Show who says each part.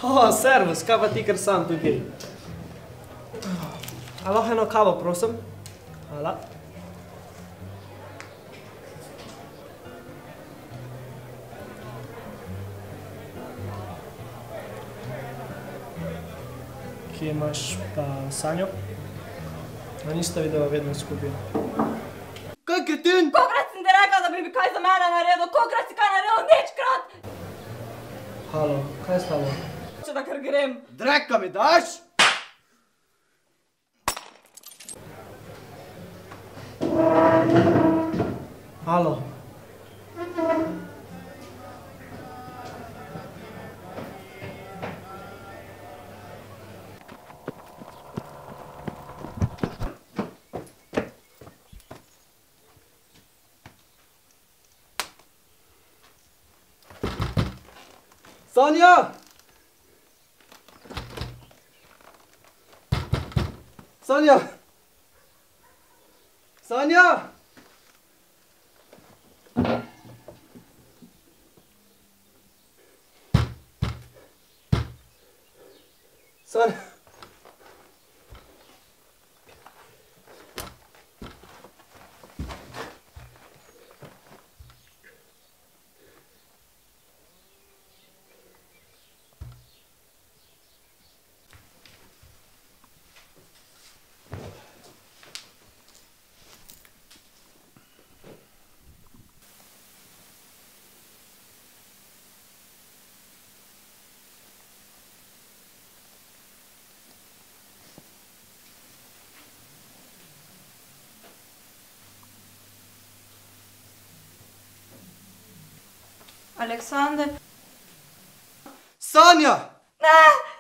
Speaker 1: Oh, servus, kaj pa ti, ker sam tukaj? A lahko eno kavo, prosim? Hvala. Kje imaš pa Sanjo? A nista videla vedno skupaj? Kaj, kretin?
Speaker 2: Kolikrat sem ti rekla, da bi kaj za mene naredil? Kolikrat si kaj naredil? Ničkrat!
Speaker 1: Halo, kaj je s tabo?
Speaker 2: Če da kar grem.
Speaker 3: Dreka mi daš?
Speaker 1: Halo.
Speaker 3: Sanja! Sanja! Sanja! Sanja!
Speaker 2: Aleksander?
Speaker 3: Sanja!
Speaker 2: Ne!